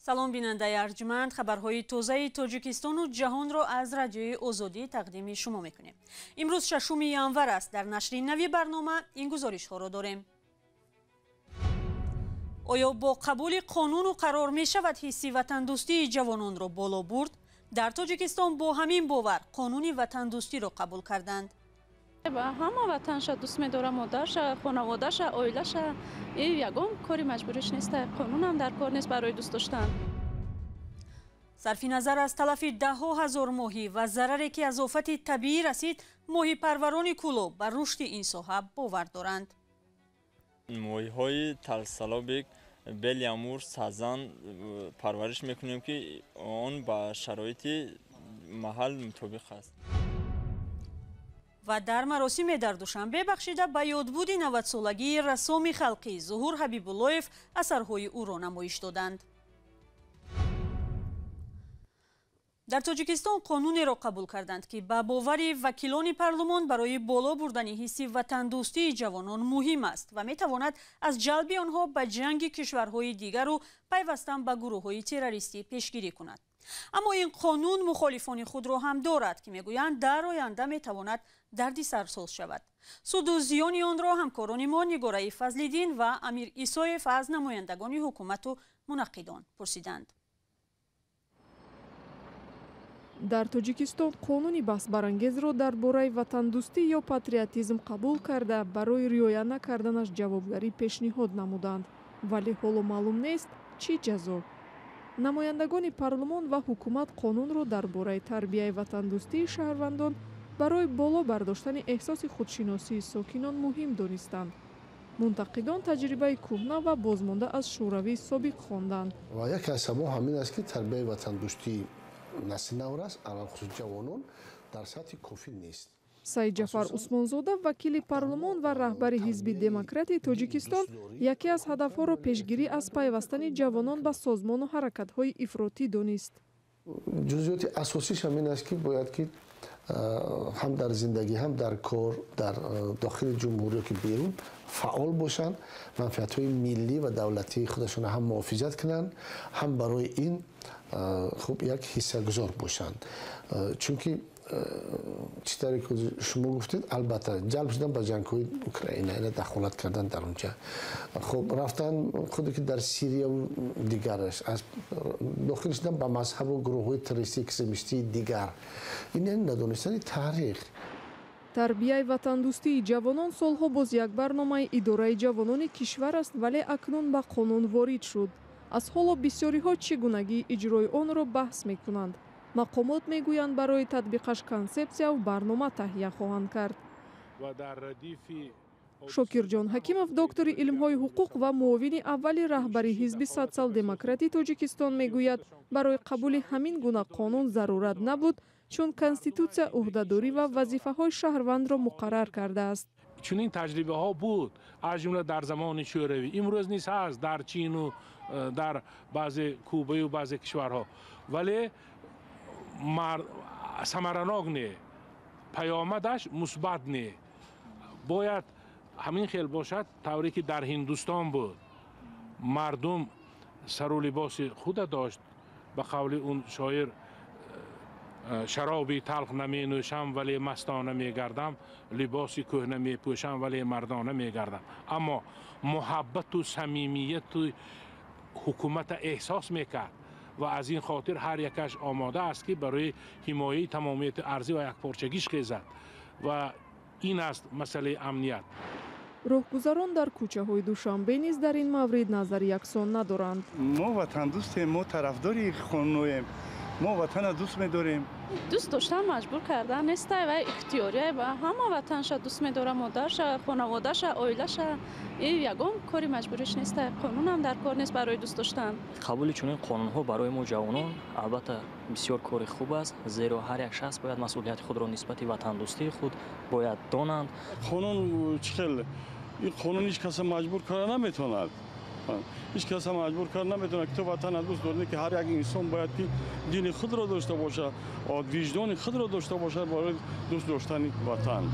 سلام بیننده ارجمند، خبرهای تازه تاجیکستان و جهان را از رادیوی آزادی تقدیم شما میکنیم. امروز 6 ژانویه است. در نشر نوی برنامه این گزارش ها را داریم. آیا با قبول قانون و قرار می شود حسی وطن دوستی جوانان را بالا برد؟ در تاجیکستان با همین باور قانون وطن دوستی را قبول کردند. همه وطنش دوست می‌داره، مادرش، خانواده‌ش، عائله‌ش. این یگان کاری مجبورش نیست. قانون هم در کار نیست برای دوست داشتن. صرف نظر از تلف ده‌ها هزار ماهی و ضرری که از آفت طبیعی رسید، ماهی پروران کلو بر رشد این ساحه باور دارند. ماهی‌های تلسلابک، بلیامور، سازن پرورش میکنیم که آن با شرایط محل مطابق است. و در مراسم در دوشنبه بخشیده به یادبود 90 سالگی رسام خلقی ظهور حبیب‌الله‌اف اثرهای او را نمایش دادند. در تاجیکستان قانونی را قبول کردند که به باور وکیلان پارلمان برای بالا بردن حس وطن دوستی جوانان مهم است و می تواند از جلب آنها به جنگ کشورهای دیگر و پیوستن به گروه‌های تروریستی پیشگیری کند. اما این قانون مخالفان خود را هم دارد که میگویند در آینده میتواند دردسر ساز شود. سود و زیان آن را همکاران ما نگاره فضل‌الدین و امیر ایسایف از نمایندگان حکومت و منقدان پرسیدند. در تاجیکستان قانونی بحث برانگیز را درباره وطن دوستی یا پاتریوتیسم قبول کرده برای رعایت نکردنش جوابگری پیشنهاد نمودند، ولی حالا معلوم نیست چی جزا. نمایندگان پارلمان و حکومت قانون را درباره تربیت وطن دوستی شهروندان برای بالا برداشتن احساس خودشناسی ساکنان مهم دانستند. منتقدان تجربه کهنه و بازمانده از شوروی سابق خواندند. و یک از سبب همین است که تربیت وطن دوستی نسل نو است، علل خصوص جوانان در سطح کافی نیست. سعید جعفر عثمانزاده وکیل پارلمان و رهبر حزب دموکرات تاجیکستان یکی از هدفها را پیشگیری از پیوستن جوانان به سازمان و حرکت‌های افراطی دانست. جزئیات اساسیش همین است که باید که هم در زندگی هم در کار در داخل جمهوری که بیرون فعال باشند، منفعت‌های ملی و دولتی خودشون هم محافظت کنند، هم برای این خوب یک حصه‌گذار باشند. چون که چیزی که شما گفتید البته جلب شدن به جنگ‌های اوکراین اینا دخالت کردن در اونجا، خب رفتن خودی که در سوریه و دیگرش از داخل شدن به مذهب و گروه‌های تروریستی اکستریمیستی دیگر، این ندونستن تاریخ. تربیت وطن دوستی جوانان سالها باز یک برنامه اداره جوانان کشور است، ولی اکنون به قانون وارد شد. از حالا بسیاری ها چگونگی اجرای آن را بحث میکنند. مقامات میگویند برای تطبیقش کنسپسیا و برنامه تهیه خواهند کرد. شاکر جان حکیمов دکتر علم‌های حقوق و معاون اول رهبری حزب سوسیال دموکراتی تاجیکستان میگوید برای قبول همین گونه قانون ضرورت نبود، چون کنستیتوسیا عهده‌داری و وظیفه‌های شهروند را مقرر کرده است. چنین تجربه ها بود از جمله در زمان شوروی، امروز نیست هست در چین و در بعضی کوبه و بعضی کشورها، ولی ثمرناک نه، پیامدش مثبت نه. باید همین خیل باشد طوری که در هندوستان بود، مردم سر و لباس خود داشت، به قول اون شاعر شرابی تلخ نمی نوشم ولی مستانه می گردم، لباسی کهنه می پوشم ولی مردانه می گردم. اما محبت و صمیمیت و حکومت احساس میکرد و از این خاطر هر یکش آماده است که برای حمایت تمامیت ارضی و یکپارچگیش خیزد و این است مسئله امنیت. راهگذران در کوچه های دوشنبه نیز در این مورد نظر یکسان ندارند. ما وطن دوستیم، ما طرفدار قانونیم، ما وطن دوست می‌داریم. دوست داشتن مجبور کردن نیست و اختیاریه و همه وطنش دوست می‌داره، مادرش، خانواده‌ش، عائله‌ش. این یگان کاری مجبورش نیست. قانون هم در کار نیست برای دوست داشتن. قبول چنین قانون‌ها برای ما جوانان البته بسیار کار خوب است، زیرا هر یک شخص باید مسئولیت خود را نسبت به وطن دوستی خود باید دانند. قانون چخل این قانون هیچ کس مجبور کار نمی‌تواند. هیچ کس مجبور کار نمیتونه که تو وطن دوست داری که هر یک انسان باید که دین خود را داشته باشه و وجدان خود را داشته باشه برای دوست داشتن وطن.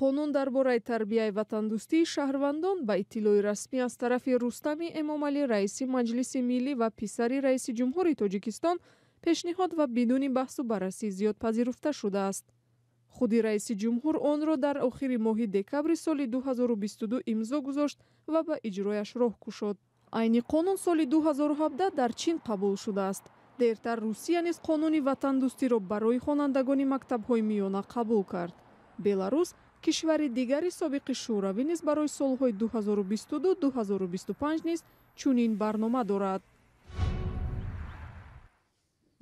қонун дар бораи тарбияи ватандӯстии шаҳрвандон ба иттилои расмӣ аз тарафи Рустами Эмомалӣ, раиси Маҷлиси Миллӣ ва писари раиси ҷумҳури Тоҷикистон пешниҳод ва бидуни баҳсу баррасӣ зиёд пазируфта шудааст. худи раиси ҷумҳур онро дар охири моҳи декабри соли 2022 имзо гузошт ва ба иҷрояш роҳ кушод. айни қонун соли 2017 дар Чин қабул шудааст. дертар Русия низ қонуни ватандӯстиро барои хонандагони мактабҳои миёна қабул кард. Беларус кишвари дигари собиқи шӯравӣ низ барои солҳои 2022-2025 низ чунин барнома дорад.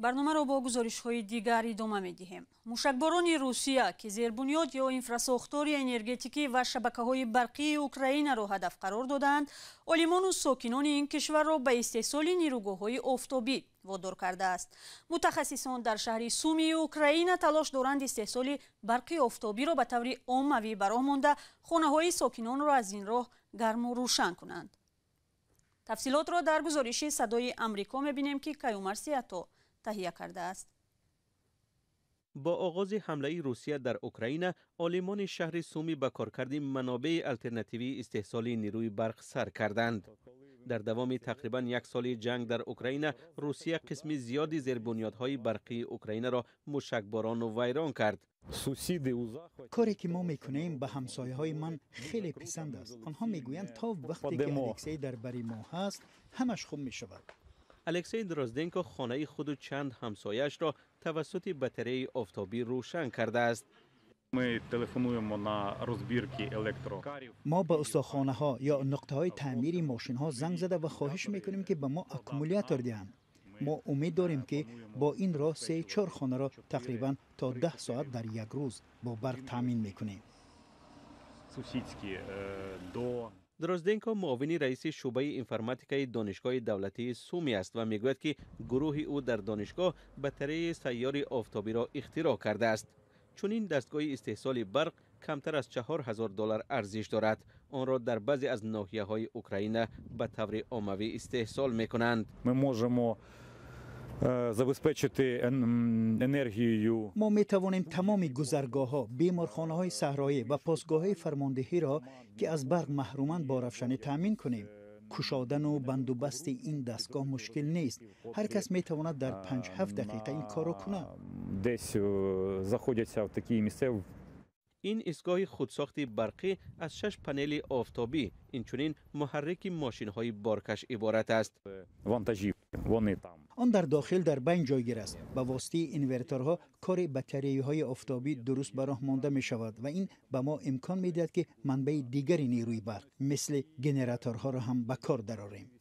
барномаро бо гузоришҳои дигар идома медиҳем. мушакборони Русия ки зербунёд ё инфрасохтори энергетикӣ ва шабакаҳои барқии Украинаро ҳадаф қарор доданд, олимону сокинони ин кишварро ба истеҳсоли нирӯгоҳҳои офтобӣ водор кардааст. мутахассисон дар шаҳри Сумии Украина талош доранд истеҳсоли барқи офтобиро ба таври оммавӣ ба роҳ монда хонаҳои сокинонро аз ин роҳ гарму рӯшан кунанд. тафсилотро дар гузориши Садои Амрико мебинем ки Каюмар Сиято تهیه کرده است. با آغاز حمله روسیه در اوکراین، عالمان شهر سومی به کارکرد منابع الترناتیوی استحصال نیروی برق سر کردند. در دوام تقریبا یک سال جنگ در اوکراین، روسیه قسم زیادی زیربنیادهای برقی اوکراین را موشکباران و ویران کرد. کاری که ما میکنیم به همسایه های من خیلی پسند است. آنها میگویند تا وقتی که الکسی در بری ما هست، همش خوب میشود. الکسی دروزدنکو خانه خود و چند همسایش را توسط باتری آفتابی روشن کرده است. ما به استخوانه ها یا نقطه های تعمیر ماشین ها زنگ زده و خواهش میکنیم که به ما اکومولاتور دهند. ما امید داریم که با این راه 3-4 خانه را تقریبا تا 10 ساعت در یک روز با برق تامین میکنیم. دروزدنکو معاون رئیس شعبه انفرماتیکای دانشگاه دولتی سومی است و میگوید که گروه او در دانشگاه باتری سیار آفتابی را اختراع کرده است. چون این دستگاه استحصال برق کمتر از $4000 ارزش دارد. آن را در بعضی از ناحیه‌های اوکراین به طور عمومی استحصال میکنند. ما می توانیم تمام گذرگاه ها، بیمارخانه های صحرایی و پاسگاه های فرماندهی را که از برق محرومند با روشنی تامین کنیم. کشادن و بند و بست این دستگاه مشکل نیست. هر کس می تواند در 5-7 دقیقه این کارو کنه. این ایستگاه خودساخت برقی از 6 پنل آفتابی، اینچنین محرک ماشین های بارکش عبارت است. آن در داخل در بین جایگیر است. با واسطه انورتورها کار باتری های آفتابی درست به راه مانده می شود و این به ما امکان می دهد که منبع دیگری نیروی برق مثل گنراتورها را هم به کار درآوریم.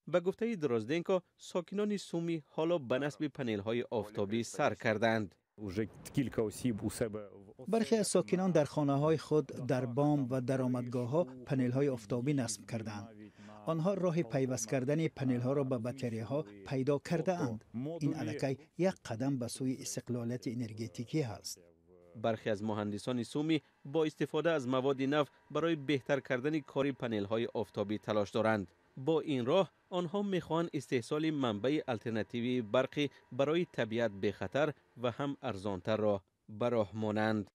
به گفته دروزدنکو، ساکنان سومی حالا به نصب پنل های آفتابی سر کردند. برخی از ساکنان در خانه های خود در بام و درآمدگاه ها پنل های آفتابی نصب کردند. آنها راه پیوست کردن پنل ها را به باتری ها پیدا کرده اند. این الکی یک قدم به سوی استقلالیت انرژتیکی است. برخی از مهندسان سومی با استفاده از مواد نو برای بهتر کردن کار پنل های آفتابی تلاش دارند. با این راه آنها میخواهند استحصال منبع الترناتیوی برقی برای طبیعت به خطر و هم ارزانتر را به راه مانند.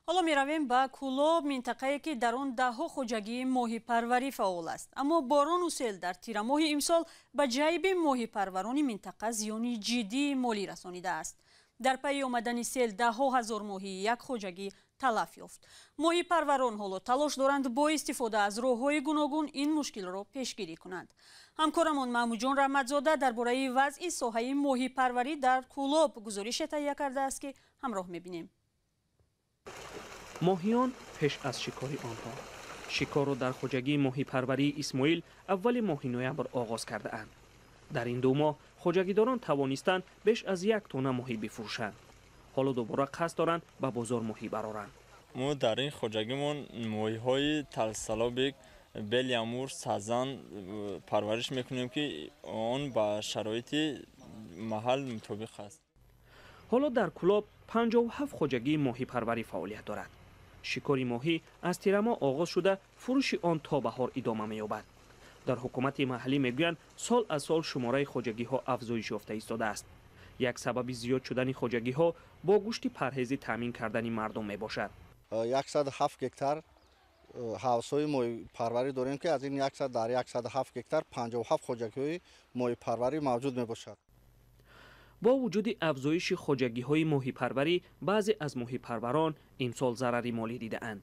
حالا میرویم به کولوب، منطقه‌ای که در آن ده‌ها خوجگی ماهی پروری فعال است. اما باران و سیل در تیر ماه امسال به جیب ماهی پروران منطقه زیانی جدی مالی رسانیده است. در پی آمدن سیل ده‌ها هزار ماهی یک خوجگی تلف یافت. ماهی پروران حالا تلاش دارند با استفاده از راه‌های گوناگون این مشکل را پیشگیری کنند. همکارمان محمودجان رحمتزاده درباره وضع ساحه ماهی پروری در کولوب گزارش تهیه کرده است که همراه می‌بینیم. ماهیان پیش از شکار آنها. شکار را در خوجگی ماهی پروری اسماعیل اول ماه نوامبر آغاز کرده اند. در این 2 ماه خوجگیداران توانستند بیش از 1 تن ماهی بفروشند. حالا دوباره قصد دارند به بازار ماهی برآورند. ما در این خوجگیمون ماهی‌های تلسلابیک، بلیامور، سازان پرورش میکنیم که آن با شرایط محل مطابق است. حالا در کولوب 57 خوجگی ماهی پروری فعالیت دارد. شکار ماهی از تیر ماه آغاز شده، فروش آن تا بهار ادامه می‌یابد. در حکومت محلی میگویند سال از سال شماره خوجگی ها افزایش یافته ایستاده است. یک سبب زیاد شدن خوجگی ها با گوشت پرهیزی تامین کردن مردم می باشد. 107 هکتار هاوس های ماهی پروری داریم که از این 100 در 107 هکتار 57 خوجگی های ماهی پروری موجود می باشد. با وجود افزایش خوجگی های ماهی پروری، بعضی از ماهی پروران امسال ضرری مالی دیده اند.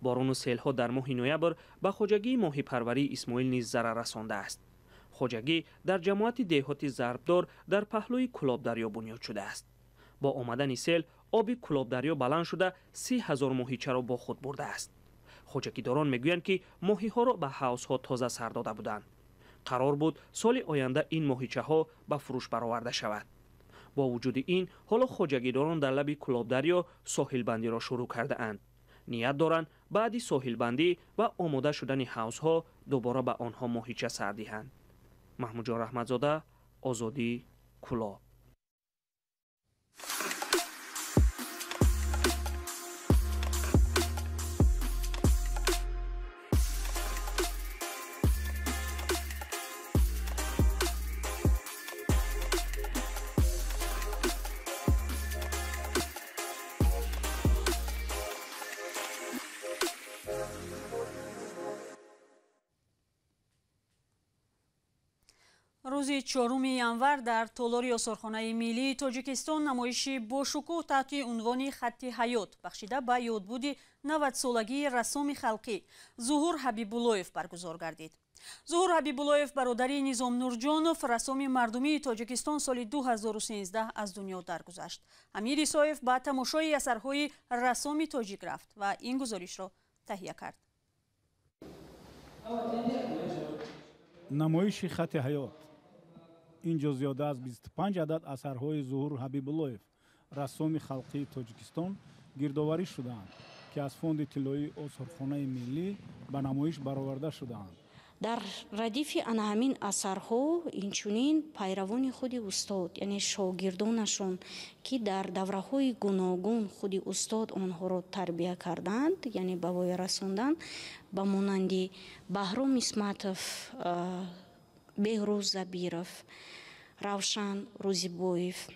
باران و سیل ها در ماه نوامبر به خوجگی ماهی پروری اسماعیل نیز ضرر رسانده است. خوجگی در جماعت دهاتی ضربدار در پهلوی کلاب دریا بنیاد شده است. با آمدن سیل، آب کلاب دریا بلند شده 30,000 ماهیچه را با خود برده است. خوجگیداران میگویند که ماهی ها را به حوض ها تازه سر داده بودند. قرار بود سال آینده این ماهیچه ها به فروش برآورده شود. با وجود این، حالا خوجگیداران در لب کلاب دریا ساحل بندی را شروع کرده اند. نیت دارند بعد ساحل بندی و آماده شدن حوض ها دوباره به آنها ماهیچه سر دهند. محمود جان رحمتزاده، آزادی، کلاب. روز 4 январ در تالار آثارخانه ملی تاجیکستان نمایشی با شکوه تحت عنوان خط حیات بخشیده به یادبود 90 سالگی رسام خلقی ظهور حبیباللهیف برگزار گردید. ظهور حبیباللهیف برادری نظام نورجانوف رسام مردمی تاجیکستان سال 2013 از دنیا درگذشت. امیر ایسایف با تماشای اثرهای رسام تاجیک رفت و این گزارش را تهیه کرد. نمایش خط حیات اینجا زیاده از 25 عدد اثرهای ظهور حبیباللهیف رسام خلقی تاجیکستان گردآوری شدند که از فوند طلایی آثارخانه ملی به نمایش برآورده شدند. در ردیف همین اثرها اینچنین پیروان خود استاد یعنی شاگردانشون که در دوره‌های گوناگون خود استاد آنها را تربیت کردند یعنی به وای رساندند به مانند بهرام اسمتوف، بهروز زبیرов، روشن روزیبویف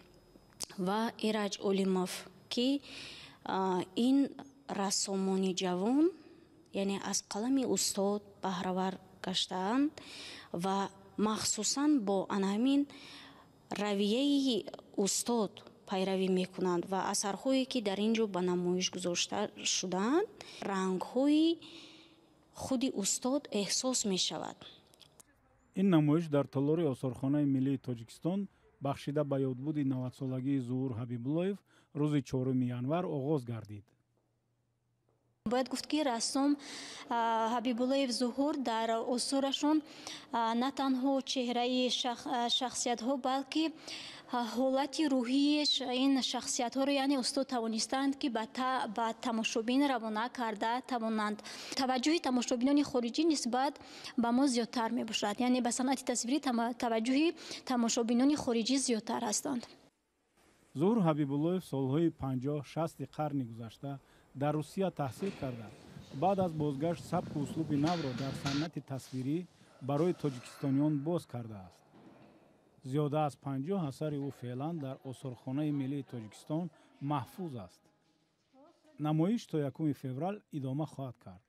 و ایرج علموف که این رسامان جوان یعنی از قلم استاد بهره‌ور گشتند و مخصوصاً با همین رویه استاد پیروی میکنند و اثرهایی که در اینجا به نمایش گذاشته شدند رنگ‌های خود استاد احساس می شود. این نمایش در تالار آثارخانه ملی تاجیکستان بخشیده به یادبود 90 سالگی ظهور حبیباللهیف روز 4 январ آغاز گردید. باید گفت که رسام حبیباللهیف ظهور در آثارشون نه تنها چهره شخصیت ها بلکه حالت روحیش این شخصیت ها رو یعنی استاد توانستند که به تماشابین روانه کرده توانند. توجه تماشابینان خارجی نسبت به ما زیادتر می باشد یعنی به صنعت تصویری توجه تماشابینان خارجی زیادتر هستند. ظهور حبیباللهیف سالهای 50-60 قرن گذشته در روسیه تحصیل کرده. بعد از بازگشت سبک و اسلوب نو را در صنعت تصویری برای تاجیکستانیان باز کرده است. زیاده از 50 اثر او فعلا در آثارخانه ملی تاجیکستان محفوظ است. نمایش تا 1 فوریه ادامه خواهد کرد.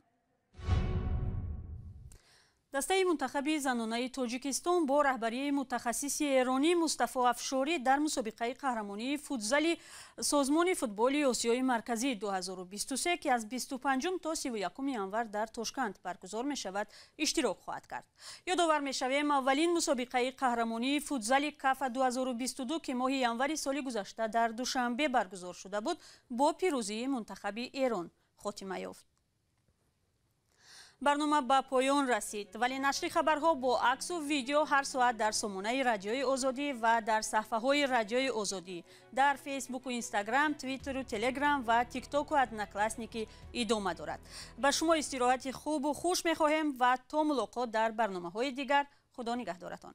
دسته منتخب زنانه تاجیکستان با رهبری متخصص ایرانی مصطفی افشاری در مسابقه قهرمانی فوتزال سازمان فوتبال آسیای مرکزی 2023 که از 25 تا 31 январ در تاشکند برگزار می شود اشتراک خواهد کرد. یادآور می شویم اولین مسابقه قهرمانی فوتزال کاف 2022 که ماه январи سال گذشته در دوشنبه برگزار شده بود با پیروزی منتخب ایران خاتمه یافت. برنامه به پایان رسید ولی نشر خبرها با عکس و ویدیو هر ساعت در سامانه رادیوی آزادی و در صفحه های رادیوی آزادی در فیسبوک و اینستاگرام، توییتر و تلگرام و تیک تاک و ادناکلاسنیکی ادامه دارد. به شما استراحت خوب و خوش می‌خواهیم و تا ملاقات در برنامه‌های دیگر. خدا نگهدارتان.